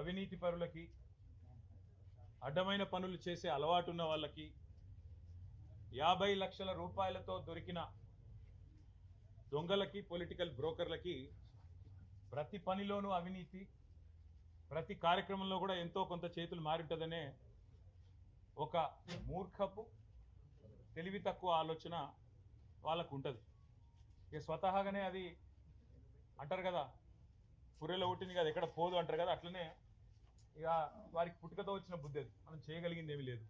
అవినీతి పరులకి, అడ్డమైన పనులు చేసే అలవాటున్న వాళ్ళకి 50 లక్షల రూపాయలతో దొరికిన దొంగలకి, పొలిటికల్ బ్రోకర్లకి ప్రతి పనిలోనూ అవినీతి, ప్రతి కార్యక్రమంలో కూడా ఎంతో కొంత చేతులు మారింటదనే ఒక మూర్ఖపు, తెలివి తక్కువ ఆలోచన వాళ్ళకు ఉంటుంది. ఇక స్వతహాగానే అది అంటారు కదా, పుర్రెలో పుట్టింది కదా ఎక్కడ పోదు అంటారు కదా, అట్లనే ఇక వారికి పుట్టుకతో వచ్చిన బుద్ధి అది, మనం చేయగలిగింది ఏమీ లేదు.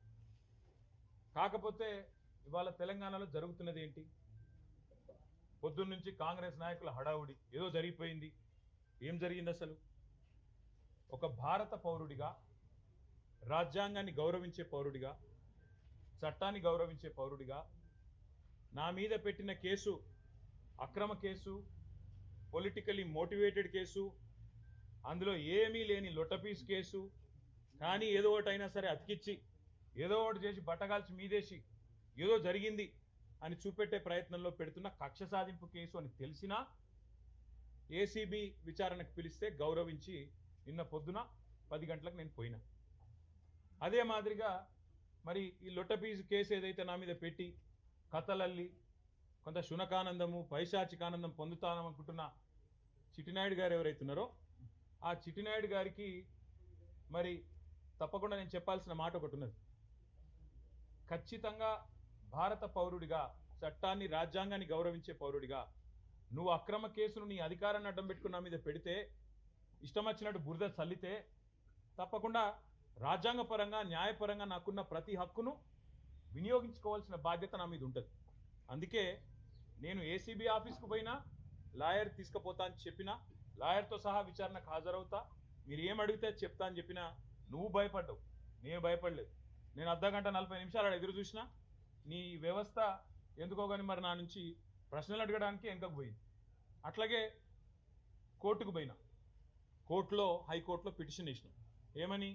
కాకపోతే ఇవాళ తెలంగాణలో జరుగుతున్నది ఏంటి? పొద్దున్న నుంచి కాంగ్రెస్ నాయకుల హడావుడి, ఏదో జరిగిపోయింది. ఏం జరిగింది అసలు? ఒక భారత పౌరుడిగా, రాజ్యాంగాన్ని గౌరవించే పౌరుడిగా, చట్టాన్ని గౌరవించే పౌరుడిగా నా మీద పెట్టిన కేసు అక్రమ కేసు, పొలిటికలీ మోటివేటెడ్ కేసు, అందులో ఏమీ లేని లొట్టపీస్ కేసు. కానీ ఏదో ఒకటైనా సరే అతికిచ్చి, ఏదో ఒకటి చేసి బట్టగాల్చి మీదేసి ఏదో జరిగింది అని చూపెట్టే ప్రయత్నంలో పెడుతున్న కక్ష సాధింపు కేసు అని తెలిసినా ఏసీబీ విచారణకు పిలిస్తే గౌరవించి నిన్న పొద్దున 10 గంటలకు నేను పోయినా. అదే మాదిరిగా మరి ఈ లొట్టపీసు కేసు ఏదైతే నా మీద పెట్టి కథలల్లి కొంత శునకానందము, పైశాచికానందం పొందుతాననుకుంటున్న చిట్టినాయుడు గారు ఎవరైతున్నారో ఆ చిట్టినాయుడు గారికి మరి తప్పకుండా నేను చెప్పాల్సిన మాట ఒకటి ఉన్నది. ఖచ్చితంగా భారత పౌరుడిగా, చట్టాన్ని, రాజ్యాంగాన్ని గౌరవించే పౌరుడిగా నువ్వు అక్రమ కేసును నీ అధికారాన్ని అడ్డం పెట్టుకున్న మీద పెడితే, ఇష్టం వచ్చినట్టు బురద చల్లితే, తప్పకుండా రాజ్యాంగపరంగా, న్యాయపరంగా నాకున్న ప్రతి హక్కును వినియోగించుకోవాల్సిన బాధ్యత నా మీద ఉంటుంది. అందుకే నేను ఏసీబీ ఆఫీస్కు పోయినా లాయర్ తీసుకుపోతా అని చెప్పినా, లాయర్తో సహా విచారణకు హాజరవుతా, మీరు ఏం అడిగితే చెప్తా అని చెప్పినా నువ్వు భయపడ్డావు, నేను భయపడలేదు. నేను అర్ధగంట 40 నిమిషాలు ఎదురు చూసినా నీ వ్యవస్థ ఎందుకో కానీ మరి నా నుంచి ప్రశ్నలు అడగడానికి వెనకకు పోయింది. అట్లాగే కోర్టుకు పోయినా, కోర్టులో, హైకోర్టులో పిటిషన్ ఇచ్చినాం. ఏమని?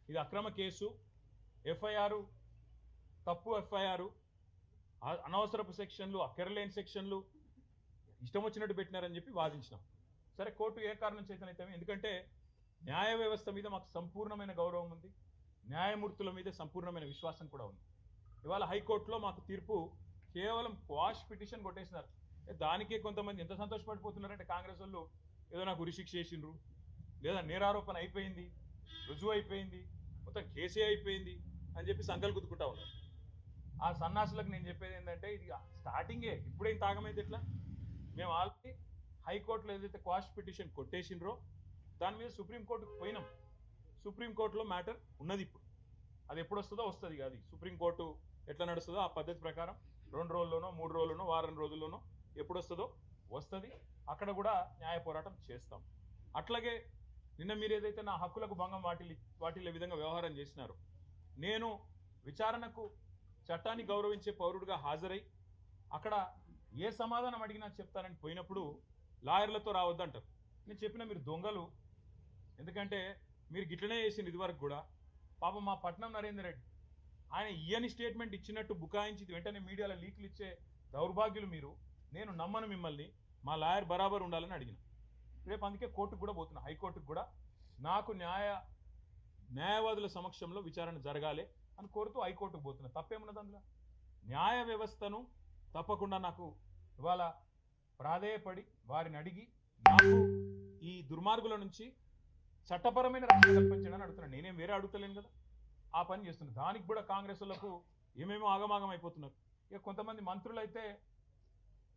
ఇది అక్రమ కేసు, ఎఫ్ఐఆర్ తప్పు, ఎఫ్ఐఆర్ అనవసరపు సెక్షన్లు, అక్కరలేని సెక్షన్లు ఇష్టం వచ్చినట్టు పెట్టినారని చెప్పి వాదించినాం. సరే, కోర్టు ఏ కారణం చేతనైతే, ఎందుకంటే న్యాయ వ్యవస్థ మీద మాకు సంపూర్ణమైన గౌరవం ఉంది, న్యాయమూర్తుల మీద సంపూర్ణమైన విశ్వాసం కూడా ఉంది. ఇవాళ హైకోర్టులో మాకు తీర్పు కేవలం క్వాష్ పిటిషన్ కొట్టేసినారు. దానికే కొంతమంది ఎంత సంతోషపడిపోతున్నారంటే, కాంగ్రెస్ వాళ్ళు ఏదో నాకు ఉరిశిక్ష చేసిండ్రు, లేదా నేరారోపణ అయిపోయింది, రుజువు అయిపోయింది, మొత్తం కేసే అయిపోయింది అని చెప్పి సంకలు కుదుకుంటా ఉన్నారు. ఆ సన్నాసులకు నేను చెప్పేది ఏంటంటే, ఇది స్టార్టింగే, ఇప్పుడేం తాగమైతే ఎట్లా? మేము ఆల్రెడీ హైకోర్టులో ఏదైతే క్వాష్ పిటిషన్ కొట్టేసిండ్రో దాని మీద సుప్రీంకోర్టుకు పోయినాం. సుప్రీంకోర్టులో మ్యాటర్ ఉన్నది. ఇప్పుడు అది ఎప్పుడు వస్తుందో వస్తుంది. అది సుప్రీంకోర్టు ఎట్లా నడుస్తుందో ఆ పద్ధతి ప్రకారం 2 రోజుల్లోనో, 3 రోజుల్లోనో, వారం రోజుల్లోనో ఎప్పుడు వస్తుందో వస్తుంది. అక్కడ కూడా న్యాయ పోరాటం చేస్తాం. అట్లాగే నిన్న మీరు ఏదైతే నా హక్కులకు భంగం వాటిల్లే విధంగా వ్యవహారం చేసినారో, నేను విచారణకు చట్టాన్ని గౌరవించే పౌరుడిగా హాజరై అక్కడ ఏ సమాధానం అడిగినా చెప్తానని పోయినప్పుడు లాయర్లతో రావద్దంటారు. నేను చెప్పిన మీరు దొంగలు, ఎందుకంటే మీరు గిట్లనే చేసింది ఇదివరకు కూడా. పాపం మా పట్నం నరేందర్ రెడ్డి ఆయన ఇయ్యని స్టేట్మెంట్ ఇచ్చినట్టు బుకాయించి వెంటనే మీడియాలో లీకులు ఇచ్చే దౌర్భాగ్యులు మీరు. నేను నమ్మను మిమ్మల్ని, మా లాయర్ బరాబర్ ఉండాలని అడిగిన. రేపు అందుకే కోర్టుకు కూడా పోతున్నా, హైకోర్టుకు కూడా. నాకు న్యాయవాదుల సమక్షంలో విచారణ జరగాలి అని కోరుతూ హైకోర్టుకు పోతున్నా. తప్పేమున్నది అందులో? న్యాయ వ్యవస్థను తప్పకుండా నాకు ఇవాళ ప్రాధేయపడి వారిని అడిగి నాకు ఈ దుర్మార్గుల నుంచి చట్టపరమైన రక్షణ కల్పించడానికి అడుగుతున్నాను. నేనేం వేరే అడుగుతలేను కదా, ఆ పని చేస్తున్నాను. దానికి కూడా కాంగ్రెస్ వాళ్ళకు ఏమేమో ఆగమాగం అయిపోతున్నారు. ఇక కొంతమంది మంత్రులు అయితే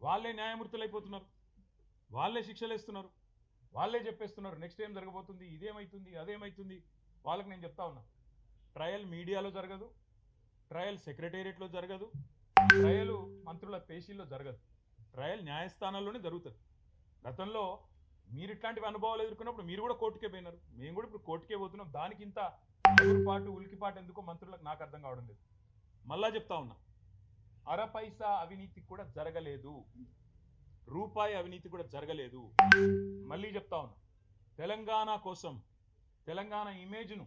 వాళ్ళే న్యాయమూర్తులు అయిపోతున్నారు, వాళ్ళే శిక్షలు వేస్తున్నారు, వాళ్ళే చెప్పేస్తున్నారు నెక్స్ట్ ఏం జరగబోతుంది, ఇదేమవుతుంది, అదేమవుతుంది. వాళ్ళకి నేను చెప్తా ఉన్నా, ట్రయల్ మీడియాలో జరగదు, ట్రయల్ సెక్రటేరియట్లో జరగదు, ట్రయల్ మంత్రుల పేషీల్లో జరగదు, ట్రయల్ న్యాయస్థానాల్లోనే జరుగుతుంది. గతంలో మీరు ఇట్లాంటివి అనుభవాలు ఎదుర్కొన్నప్పుడు మీరు కూడా కోర్టుకే పోయినారు, మేము కూడా ఇప్పుడు కోర్టుకే పోతున్నాం. దానికి ఇంత ఉలికిపాటు ఎందుకో మంత్రులకు నాకు అర్థం కావడం లేదు. మళ్ళా చెప్తా ఉన్నా, అర పైసా అవినీతి కూడా జరగలేదు, రూపాయి అవినీతి కూడా జరగలేదు. మళ్ళీ చెప్తా ఉన్నా, తెలంగాణ కోసం, తెలంగాణ ఇమేజ్ను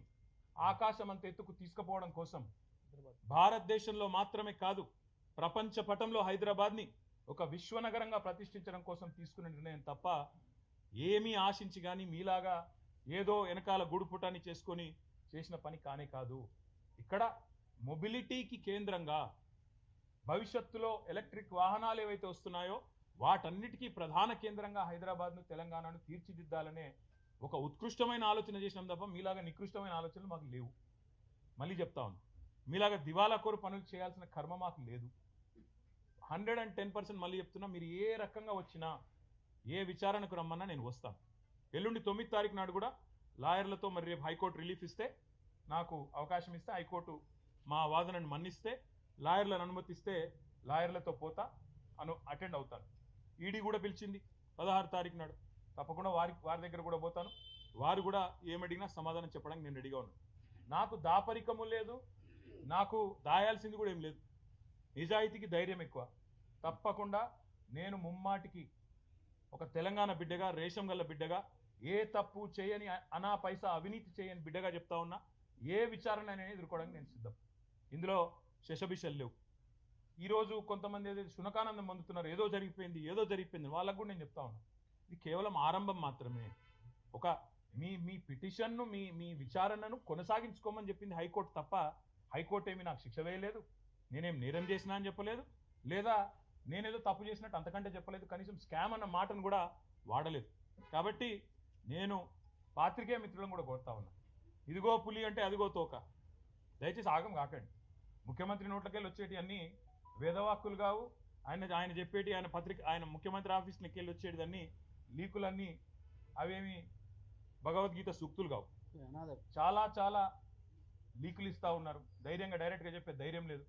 ఆకాశం అంత ఎత్తుకు తీసుకుపోవడం కోసం, భారతదేశంలో మాత్రమే కాదు ప్రపంచ పటంలో హైదరాబాద్ని ఒక విశ్వనగరంగా ప్రతిష్ఠించడం కోసం తీసుకున్న నిర్ణయం తప్ప ఏమీ ఆశించి కానీ మీలాగా ఏదో వెనకాల గూడుపుటాన్ని చేసుకొని చేసిన పని కానే కాదు. ఇక్కడ మొబిలిటీకి కేంద్రంగా భవిష్యత్తులో ఎలక్ట్రిక్ వాహనాలు ఏవైతే వస్తున్నాయో వాటన్నిటికీ ప్రధాన కేంద్రంగా హైదరాబాద్ను తెలంగాణను తీర్చిదిద్దాలనే ఒక ఉత్కృష్టమైన ఆలోచన చేసినాం తప్ప మీలాగా నికృష్టమైన ఆలోచనలు మాకు లేవు. మళ్ళీ చెప్తా ఉన్నాను, మీలాగా దివాలా కోరు పనులు చేయాల్సిన కర్మ మాకు లేదు. 110% మళ్ళీ చెప్తున్నా, మీరు ఏ రకంగా వచ్చినా ఏ విచారణకు రమ్మన్నా నేను వస్తాను. ఎల్లుండి 9వ తారీఖు నాడు కూడా లాయర్లతో మరి రేపు హైకోర్టు రిలీఫ్ ఇస్తే, నాకు అవకాశం ఇస్తే, హైకోర్టు మా వాదనను మన్నిస్తే, లాయర్లను అనుమతిస్తే లాయర్లతో పోతా అటెండ్ అవుతాను. ఈడీ కూడా పిలిచింది 16వ తారీఖు నాడు, తప్పకుండా వారి దగ్గర కూడా పోతాను. వారు కూడా ఏమడిగినా సమాధానం చెప్పడానికి నేను రెడీగా ఉన్నాను. నాకు దాపరికము లేదు, నాకు దాయాల్సింది కూడా ఏం లేదు. నిజాయితీకి ధైర్యం ఎక్కువ. తప్పకుండా నేను ముమ్మాటికి ఒక తెలంగాణ బిడ్డగా, రేషం గల్ల బిడ్డగా, ఏ తప్పు చేయని అనా పైసా అవినీతి చేయని బిడ్డగా చెప్తా ఉన్నా, ఏ విచారణ అనేది ఎదుర్కోవడానికి నేను సిద్ధం. ఇందులో శశబిషలు లేవు. ఈరోజు కొంతమంది ఏదైతే శునకానందం పొందుతున్నారు, ఏదో జరిగిపోయింది వాళ్ళకు కూడా నేను చెప్తా ఉన్నా, ఇది కేవలం ఆరంభం మాత్రమే. ఒక మీ పిటిషన్ను మీ విచారణను కొనసాగించుకోమని చెప్పింది హైకోర్టు తప్ప, హైకోర్టు ఏమి నాకు శిక్ష వేయలేదు, నేనేం నేరం చేసినా అని చెప్పలేదు, లేదా నేనేదో తప్పు చేసినట్టు అంతకంటే చెప్పలేదు, కనీసం స్కామ్ అన్న మాటను కూడా వాడలేదు. కాబట్టి నేను పాత్రికేయ మిత్రులను కూడా కోరుతా ఉన్నా, ఇదిగో పులి అంటే అదిగో తోక, దయచేసి ఆగం కాకండి. ముఖ్యమంత్రి నోట్లకెళ్ళి వచ్చేటి అన్నీ వేదవాక్కులు కావు. ఆయన చెప్పేటి, ఆయన ముఖ్యమంత్రి ఆఫీస్కి వెళ్ళి వచ్చేటి అన్నీ లీకులన్నీ అవేమి భగవద్గీత సూక్తులు కావు. చాలా లీకులు ఇస్తూ ఉన్నారు. ధైర్యంగా డైరెక్ట్గా చెప్పే ధైర్యం లేదు.